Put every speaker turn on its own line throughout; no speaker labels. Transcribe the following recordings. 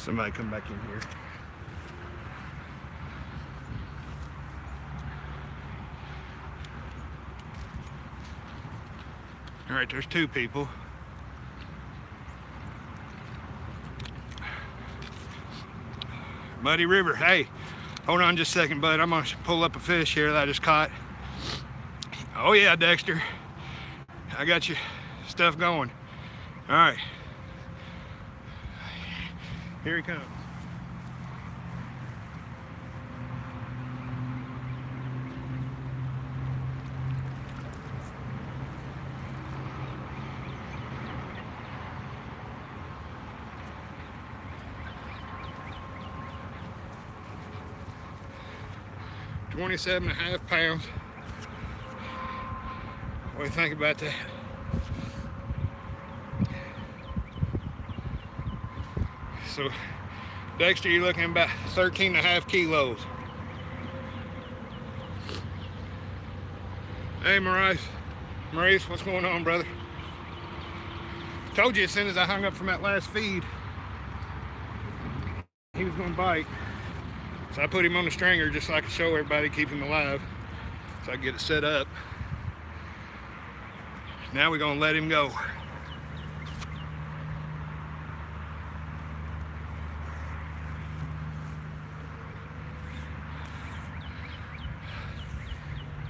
Somebody come back in here. All right, there's two people. Muddy River. Hey, hold on just a second, bud. I'm gonna pull up a fish here that I just caught. Oh yeah, Dexter. I got your stuff going. All right. Here he comes. $27.5 pounds. What do you think about that? So, Dexter, you're looking at about 13.5 kilos. Hey, Maurice, what's going on, brother? Told you as soon as I hung up from that last feed, he was gonna bite. So I put him on the stringer just so I could show everybody, keep him alive, so I can get it set up. Now we're gonna let him go.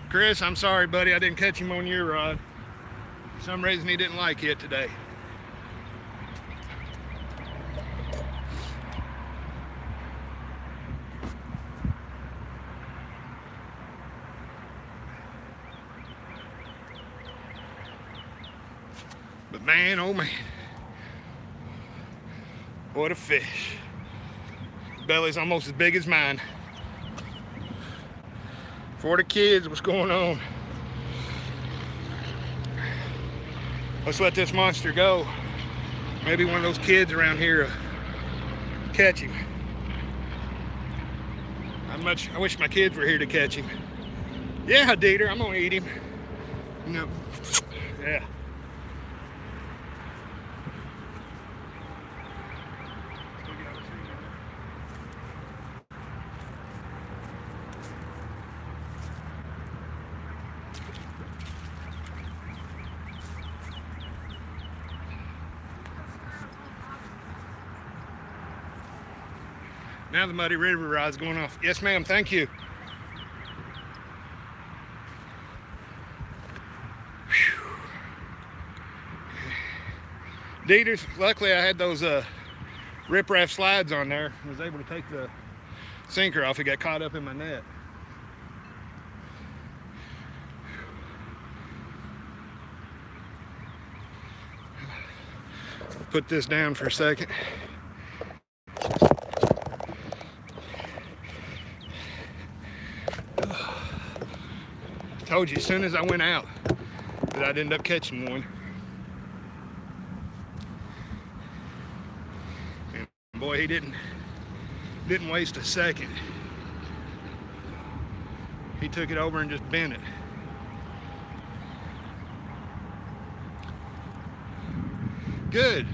Chris, I'm sorry, buddy, I didn't catch him on your rod. For some reason he didn't like it today. But man, oh man, what a fish. Belly's almost as big as mine. For the kids, what's going on? Let's let this monster go. Maybe one of those kids around here catch him. I wish my kids were here to catch him. Yeah, Dieter, I'm gonna eat him. No. Yeah. Now the Muddy River rod's going off. Yes, ma'am, thank you. Dieter's, luckily I had those riprap slides on there. I was able to take the sinker off. It got caught up in my net. Put this down for a second. Told you as soon as I went out that I'd end up catching one. And boy, he didn't waste a second. He took it over and just bent it. Good.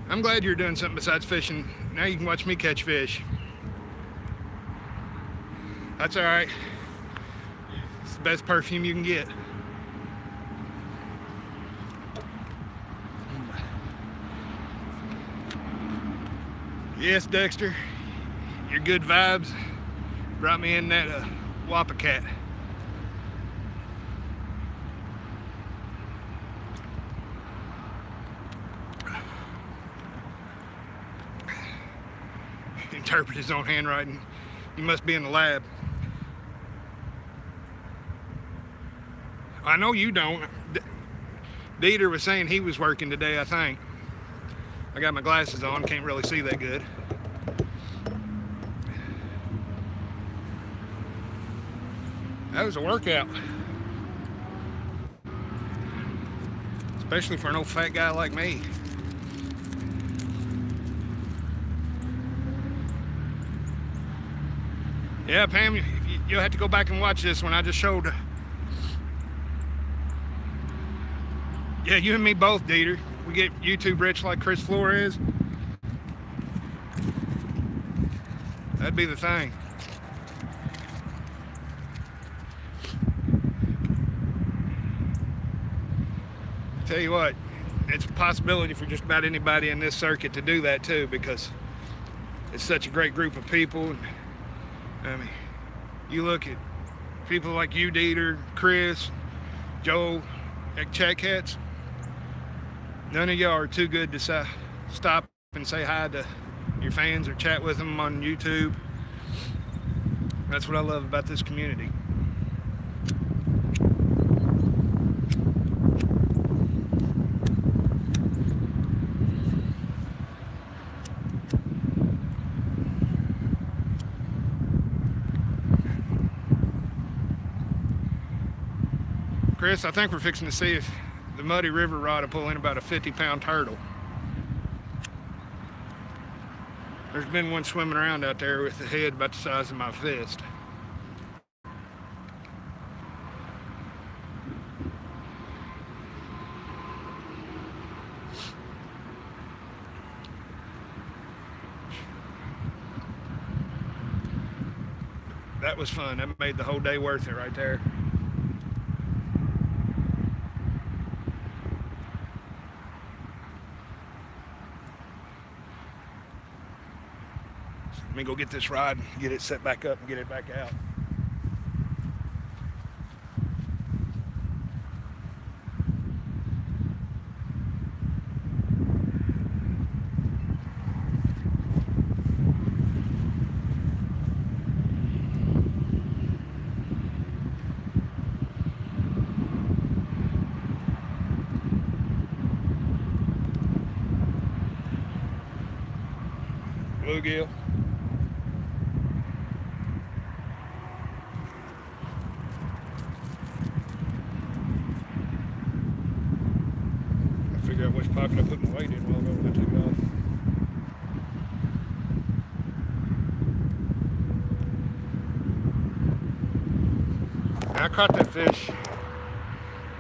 I'm glad you're doing something besides fishing. Now you can watch me catch fish. That's all right. It's the best perfume you can get. Yes, Dexter, your good vibes brought me in that Wappa cat. Interpret his own handwriting. He must be in the lab. I know you don't. Dieter was saying he was working today, I think. I got my glasses on, can't really see that good. That was a workout. Especially for an old fat guy like me. Yeah, Pam, you'll have to go back and watch this one I just showed. Yeah, you and me both, Dieter. We get YouTube rich like Chris Flores. That'd be the thing. Tell you what, it's a possibility for just about anybody in this circuit to do that too, because it's such a great group of people. I mean, you look at people like you, Dieter, Chris, Joe, at Chat Cats. None of y'all are too good to stop and say hi to your fans or chat with them on YouTube. That's what I love about this community. Chris, I think we're fixing to see if the Muddy River rod will pull in about a 50-pound turtle. There's been one swimming around out there with a head about the size of my fist. That was fun. That made the whole day worth it right there. Let me go get this rod and get it set back up and get it back out. Bluegill. Figure out which pocket I put my weight in while I took off. I caught that fish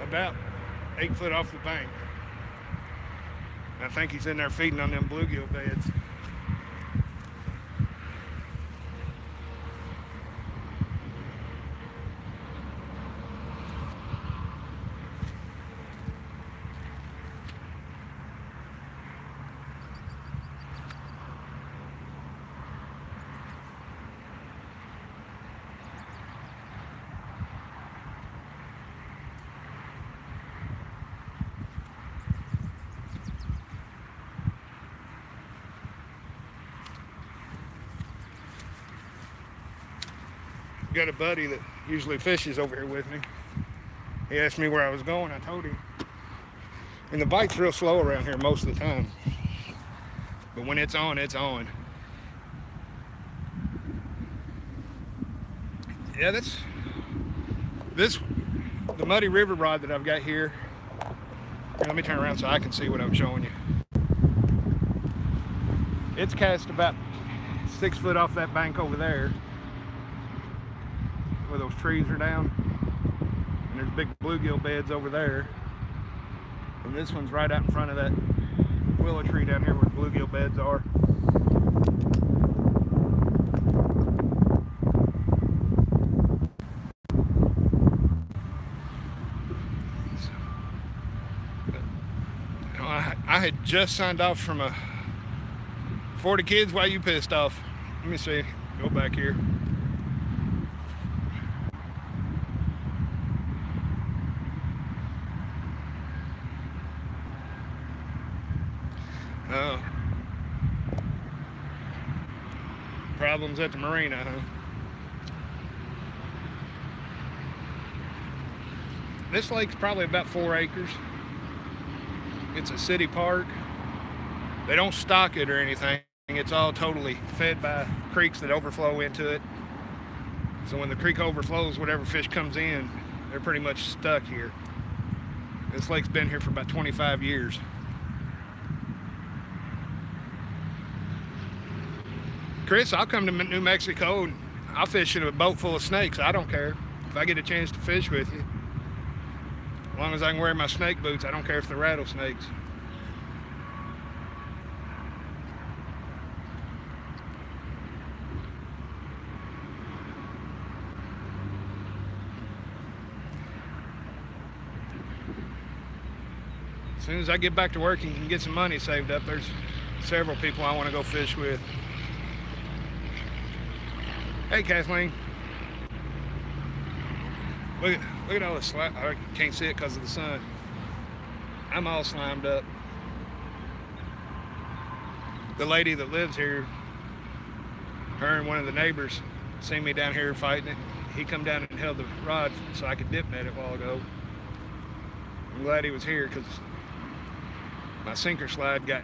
about 8 foot off the bank. I think he's in there feeding on them bluegill beds. Got a buddy that usually fishes over here with me. He asked me where I was going. I told him. And the bite's real slow around here most of the time. But when it's on, it's on. Yeah, the Muddy River rod that I've got here. Here, let me turn around so I can see what I'm showing you. It's cast about 6 foot off that bank over there, where those trees are down, and there's big bluegill beds over there, and this one's right out in front of that willow tree down here where the bluegill beds are. I had just signed off from a 40 kids. Why you pissed off? Let me see, go back here. Oh. Problems at the marina, huh? This lake's probably about 4 acres. It's a city park. They don't stock it or anything. It's all totally fed by creeks that overflow into it. So when the creek overflows, whatever fish comes in, they're pretty much stuck here. This lake's been here for about 25 years. Chris, I'll come to New Mexico and I'll fish in a boat full of snakes. I don't care. If I get a chance to fish with you, as long as I can wear my snake boots, I don't care if they're rattlesnakes. soon as I get back to work and can get some money saved up, there's several people I want to go fish with. Hey, Kathleen. Look at all this slime. I can't see it because of the sun. I'm all slimed up. The lady that lives here, her and one of the neighbors seen me down here fighting it. He come down and held the rod so I could dip net it a while ago. I'm glad he was here because my sinker slide got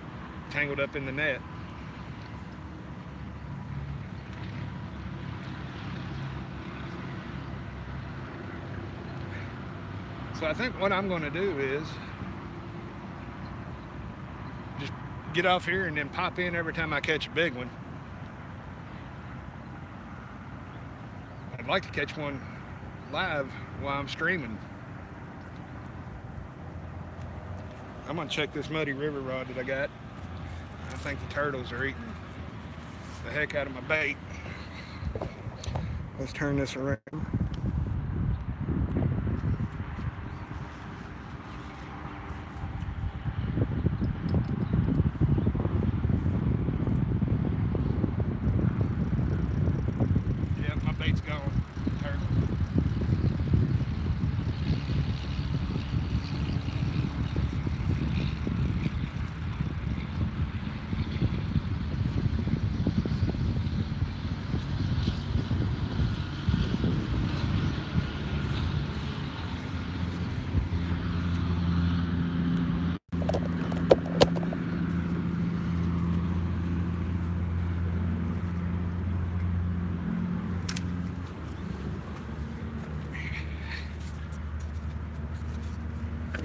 tangled up in the net. So I think what I'm going to do is just get off here and then pop in every time I catch a big one. I'd like to catch one live while I'm streaming. I'm going to check this Muddy River rod that I got. I think the turtles are eating the heck out of my bait. Let's turn this around.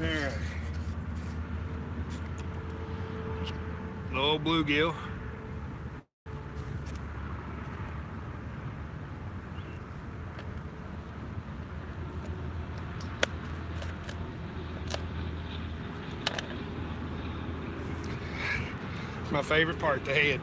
Alright. Little bluegill. My favorite part, the head.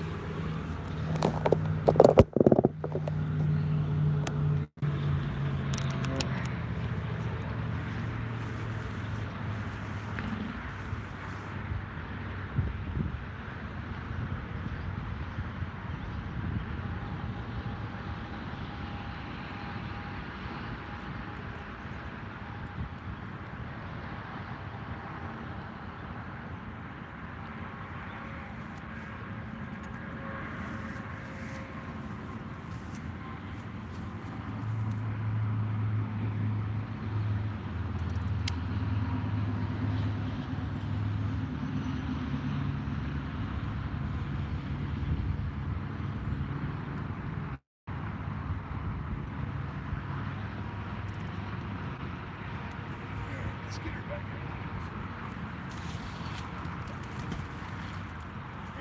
Let's get her back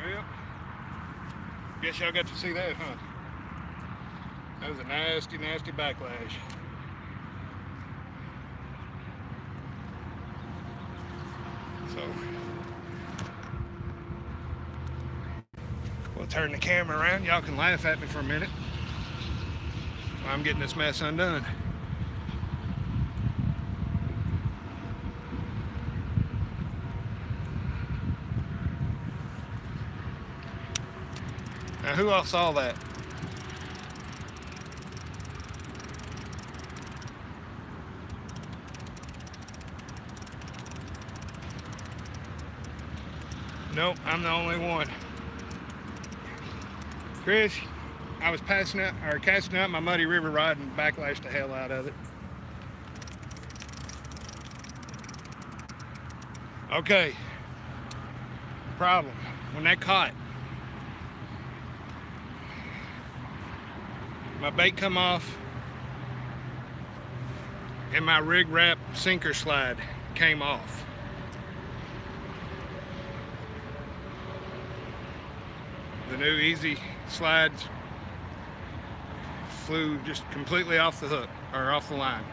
here. Well, guess y'all got to see that, huh? That was a nasty, nasty backlash. So, we'll turn the camera around. Y'all can laugh at me for a minute while I'm getting this mess undone. Now, who all saw that? Nope, I'm the only one. Chris, I was casting out my Muddy River rod and backlashed the hell out of it. Okay. Problem. When that caught, my bait come off and my rig wrap sinker slide came off. The new Easy slides flew just completely off the hook, or off the line.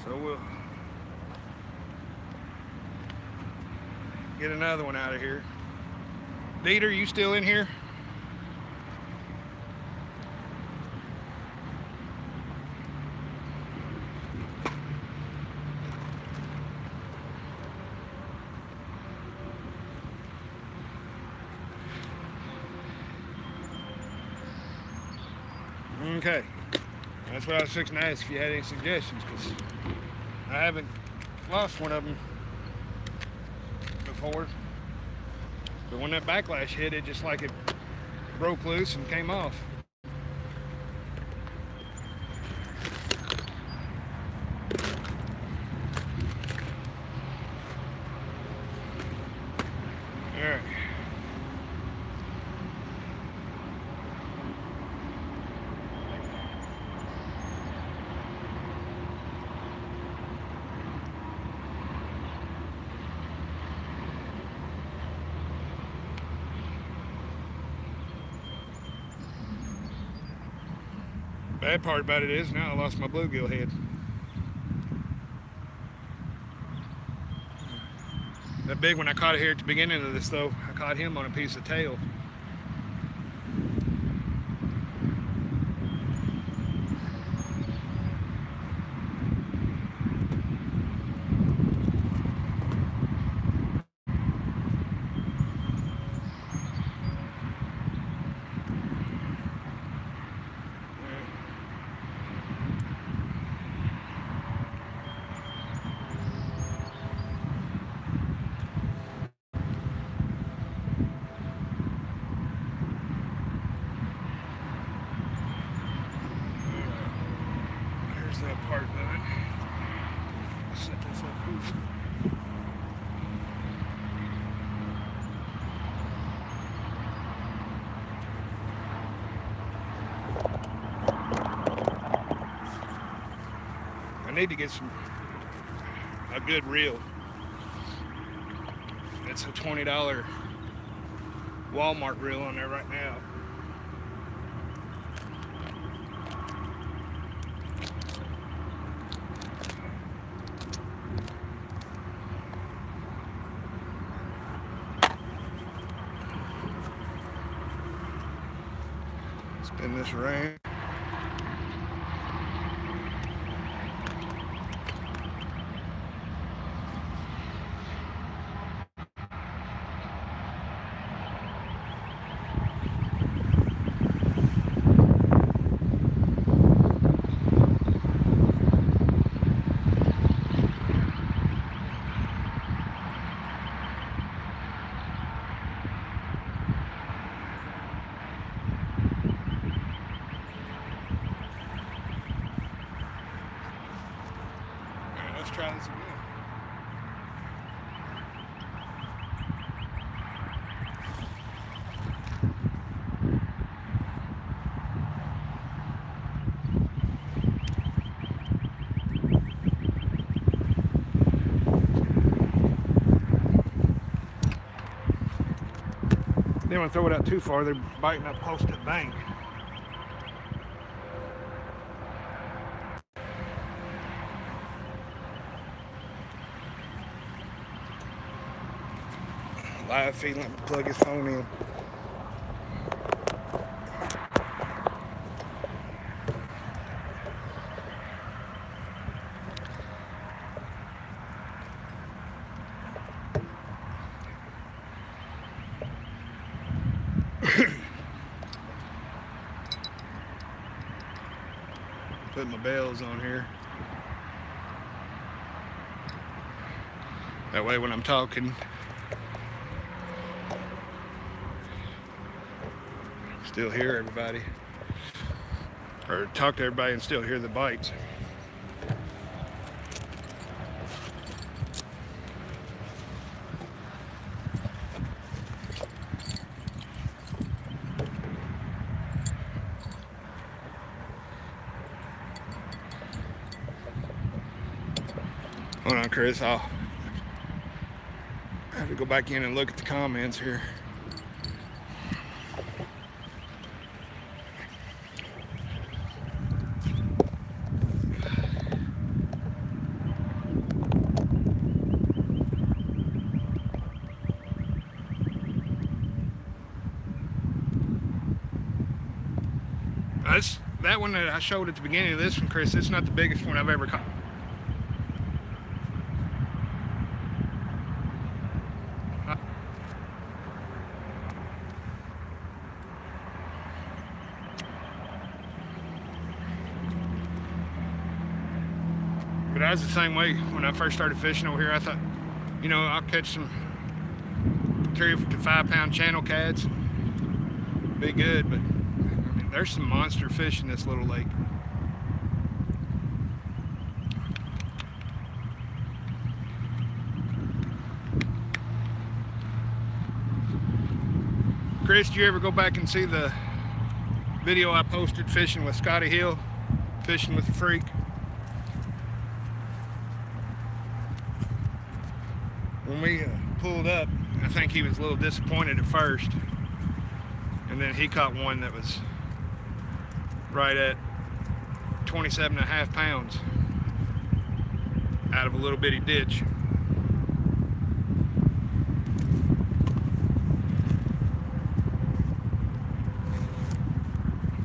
So we'll get another one out of here. Dieter, you still in here? Okay, that's what I was fixing to ask if you had any suggestions, because I haven't lost one of them before. But when that backlash hit, it just like it broke loose and came off. All right. Bad part about it is now I lost my bluegill head. That big one I caught it here at the beginning of this though, I caught him on a piece of tail. That part done. Set this up. I need to get a good reel. It's a $20 Walmart reel on there right now. Spin this around. Let's try this again. Didn't want to throw it out too far. They're biting up close to the bank. Live feed, let me plug his phone in. Put my bells on here. That way when I'm talking, still hear everybody, or talk to everybody and still hear the bites. Hold on, Chris, I'll have to go back in and look at the comments here. That one that I showed at the beginning of this one, Chris, it's not the biggest one I've ever caught. But I was the same way when I first started fishing over here. I thought, you know, I'll catch some 3 to 5 pound channel cats, be good, but I mean, there's some monster fish in this little lake. Chris, do you ever go back and see the video I posted fishing with Scotty Hill, fishing with the Freak? When we pulled up, I think he was a little disappointed at first, and then he caught one that was right at 27.5 pounds out of a little bitty ditch.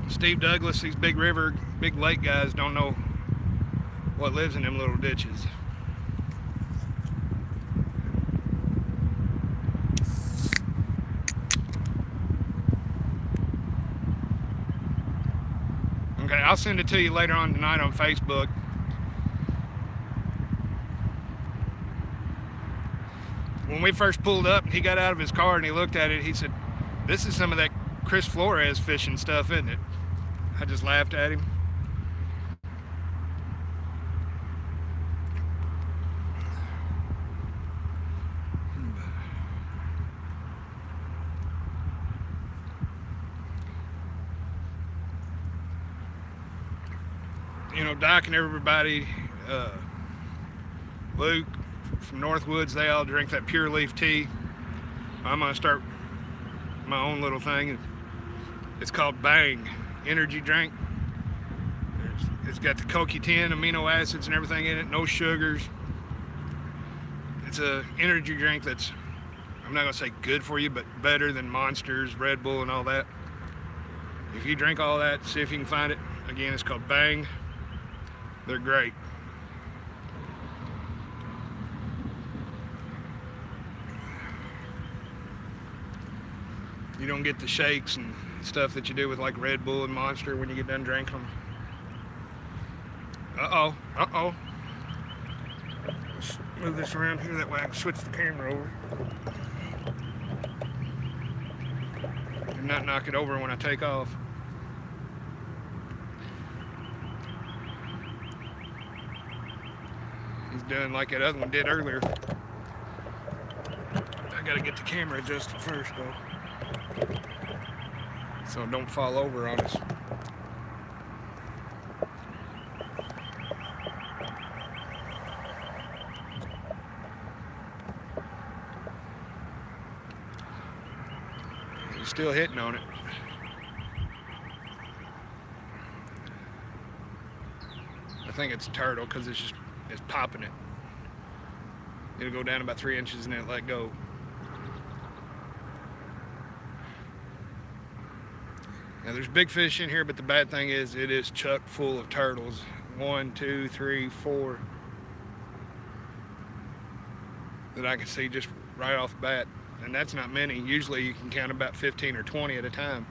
Steve Douglas, these big river, big lake guys don't know what lives in them little ditches. Okay, I'll send it to you later on tonight on Facebook. When we first pulled up, he got out of his car and he looked at it. He said, "This is some of that Chris Flores fishing stuff, isn't it?" I just laughed at him. You know, Doc and everybody, Luke from Northwoods, they all drink that Pure Leaf tea. I'm gonna start my own little thing. It's called Bang energy drink. It's got the CoQ10 amino acids and everything in it, no sugars. It's a energy drink that's, I'm not gonna say good for you, but better than Monsters, Red Bull, and all that. If you drink all that, see if you can find it. Again, it's called Bang. They're great. You don't get the shakes and stuff that you do with like Red Bull and Monster when you get done drinking them. Uh-oh. Let's move this around here, that way I can switch the camera over. And not knock it over when I take off. He's doing like that other one did earlier. I gotta get the camera adjusted first though, so it don't fall over on us. He's still hitting on it. I think it's a turtle because it's popping it. It'll go down about 3 inches and then let go. Now there's big fish in here, but the bad thing is it is chock full of turtles. 1, 2, 3, 4 that I can see just right off the bat. And that's not many. Usually you can count about 15 or 20 at a time.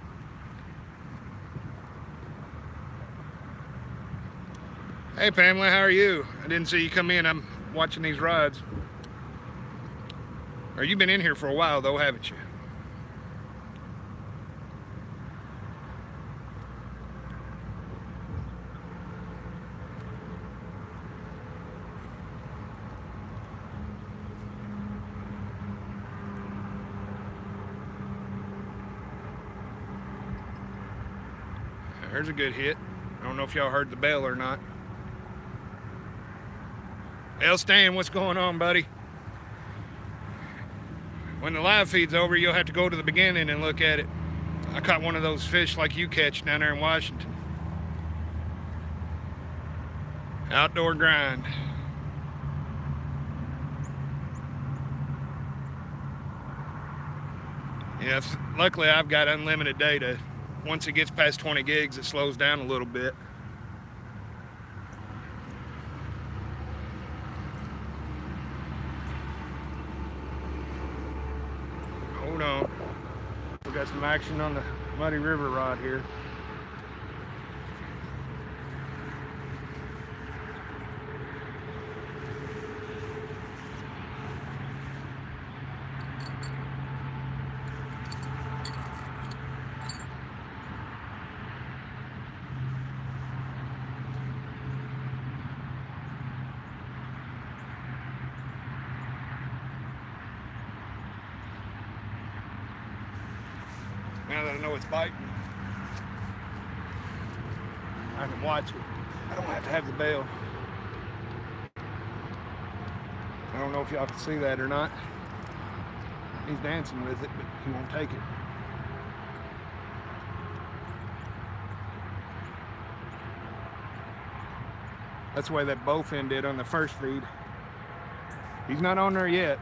Hey Pamela, how are you? I didn't see you come in. I'm watching these rods. Or you've been in here for a while though, haven't you? There's a good hit. I don't know if y'all heard the bell or not. L. Stan, what's going on, buddy? When the live feed's over, you'll have to go to the beginning and look at it. I caught one of those fish like you catch down there in Washington. Outdoor grind. Yes, luckily I've got unlimited data. once it gets past 20 gigs, it slows down a little bit. Hold on. We got some action on the Muddy River rod here. Now that I know it's biting, I can watch it. I don't have to have the bail. I don't know if y'all can see that or not. He's dancing with it, but he won't take it. That's the way that bowfin did on the first feed. He's not on there yet.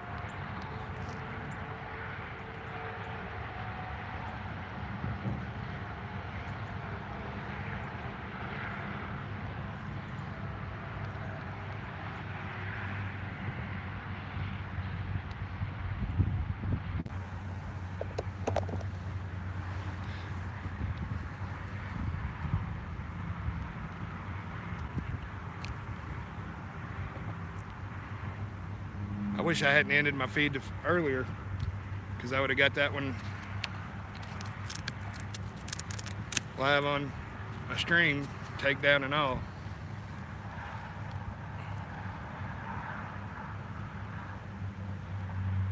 I wish I hadn't ended my feed earlier, because I would have got that one live on a stream, takedown and all.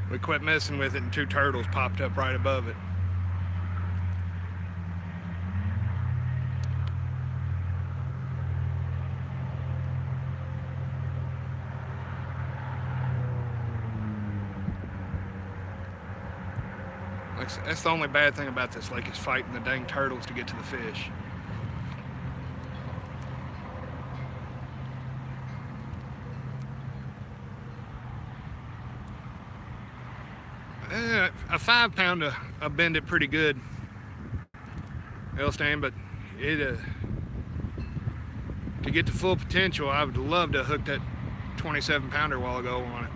We quit messing with it and 2 turtles popped up right above it. That's the only bad thing about this lake, is fighting the dang turtles to get to the fish. A 5-pounder, I bend it pretty good, Elstan, but it to get to full potential, I would love to hook that 27-pounder a while ago on it.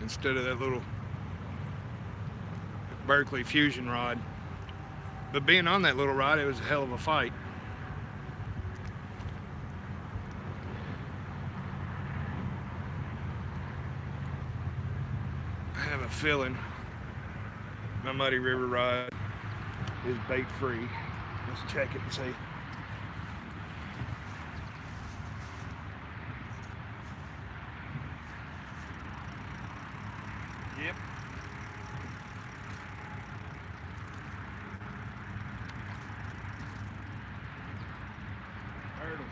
Instead of that little Berkley Fusion rod. But being on that little rod, it was a hell of a fight. I have a feeling my Muddy River rod is bait free. Let's check it and see. Yep. Turtles.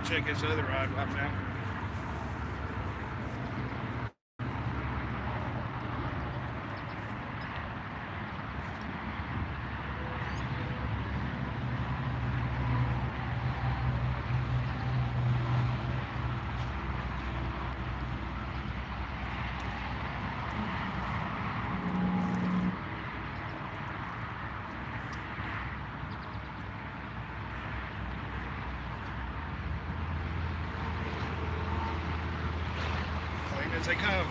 Check this other rod right now. As they come.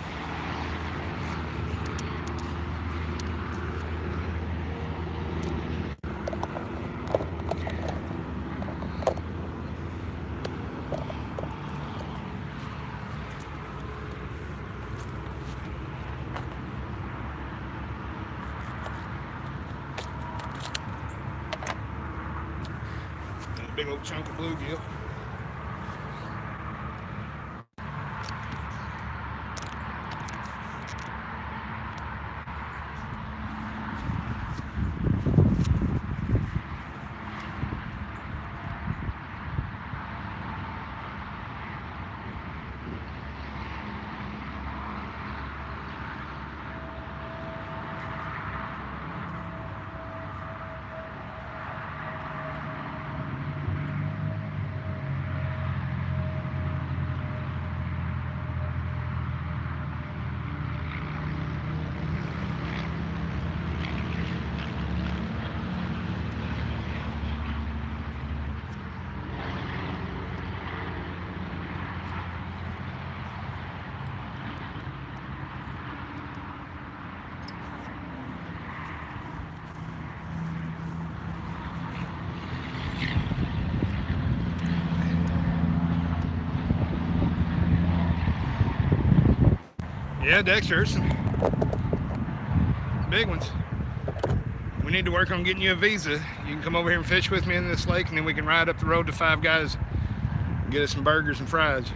Got a big old chunk of bluegill. Yeah, Dexter, some big ones. We need to work on getting you a visa. You can come over here and fish with me in this lake, and then we can ride up the road to Five Guys and get us some burgers and fries.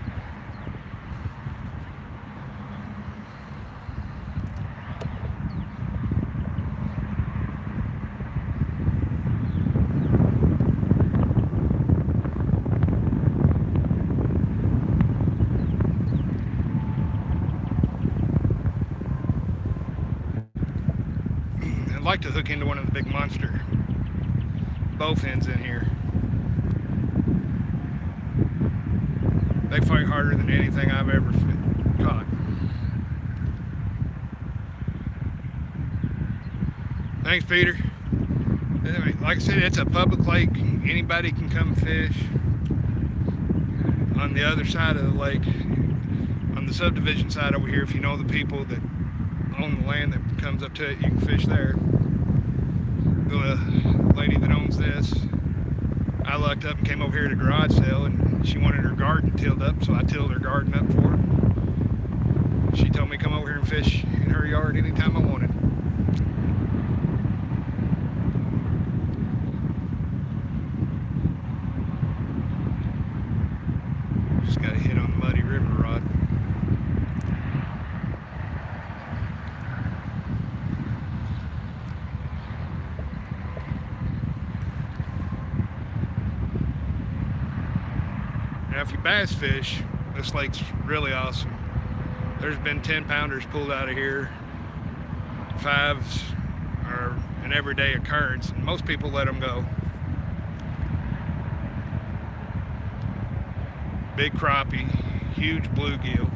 I'd like to hook into one of the big monster bowfins in here. They fight harder than anything I've ever caught. Thanks, Peter. Anyway, like I said, it's a public lake. Anybody can come fish. On the other side of the lake, on the subdivision side over here, if you know the people that own the land that comes up to it, you can fish there. The lady that owns this, I lucked up and came over here to garage sale, and she wanted her garden tilled up, so I tilled her garden up for her. She told me to come over here and fish in her yard anytime I wanted. Just got a hit on the Muddy River rod. Now, if you bass fish, this lake's really awesome. There's been 10-pounders pulled out of here. 5s are an everyday occurrence, and most people let them go. Big crappie, huge bluegill.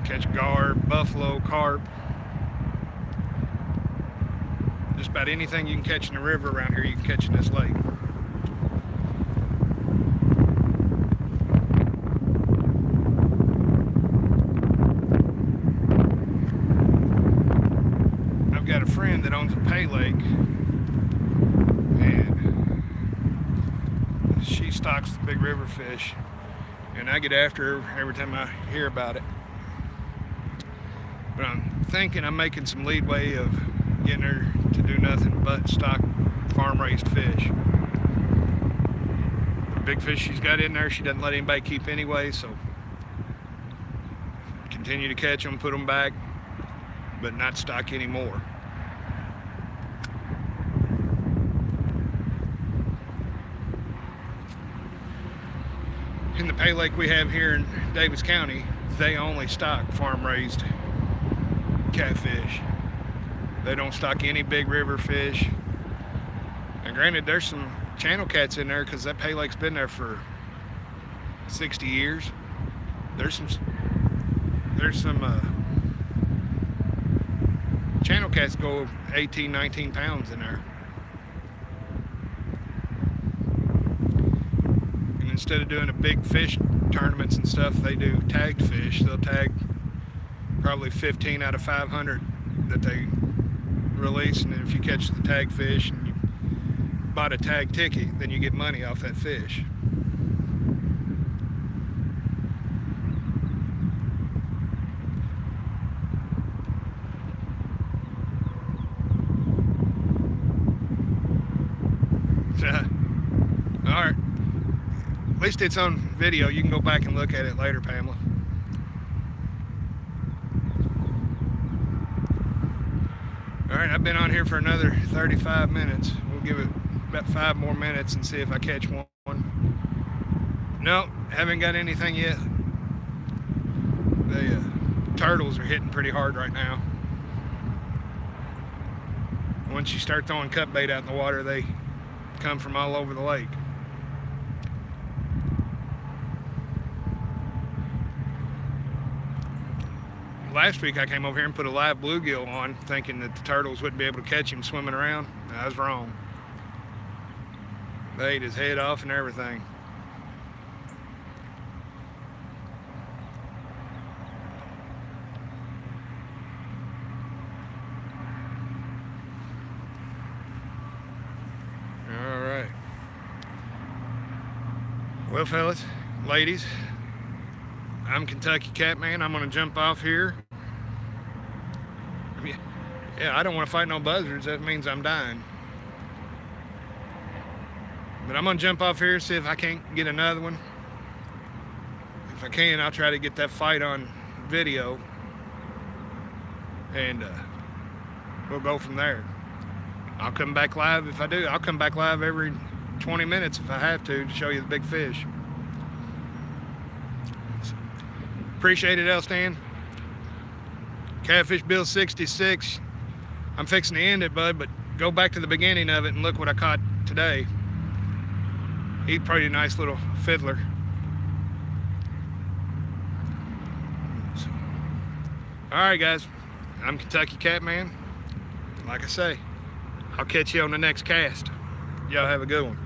Catch garb, buffalo, carp. Just about anything you can catch in the river around here, you can catch in this lake. I've got a friend that owns a pay lake, and she stocks the big river fish, and I get after her every time I hear about it. But I'm thinking I'm making some leadway of getting her to do nothing but stock farm-raised fish. The big fish she's got in there, she doesn't let anybody keep anyway, so continue to catch them, put them back, but not stock anymore. In the pay lake we have here in Davis County, they only stock farm-raised catfish. They don't stock any big river fish. And granted, there's some channel cats in there because that pay lake's been there for 60 years. There's some channel cats go 18, 19 pounds in there. And instead of doing a big fish tournaments and stuff, they do tagged fish. They'll tag probably 15 out of 500 that they release, and if you catch the tag fish and you bought a tag ticket, then you get money off that fish. All right, at least it's on video. You can go back and look at it later, Pamela. All right, I've been on here for another 35 minutes. We'll give it about 5 more minutes and see if I catch one. No, haven't got anything yet. The turtles are hitting pretty hard right now. Once you start throwing cut bait out in the water, they come from all over the lake. Last week I came over here and put a live bluegill on, thinking that the turtles wouldn't be able to catch him swimming around. I was wrong. They ate his head off and everything. All right. Well, fellas, ladies, I'm Kentucky Catman. I'm gonna jump off here. Yeah, I don't want to fight no buzzards. That means I'm dying. But I'm gonna jump off here, see if I can't get another one. If I can, I'll try to get that fight on video, and we'll go from there. I'll come back live if I do. I'll come back live every 20 minutes if I have to show you the big fish. So, appreciate it, Elstan. Catfish Bill 66. I'm fixing to end it, bud, but go back to the beginning of it and look what I caught today. He's a pretty nice little fiddler. So, all right, guys. I'm Kentucky Catman. Like I say, I'll catch you on the next cast. Y'all have a good one.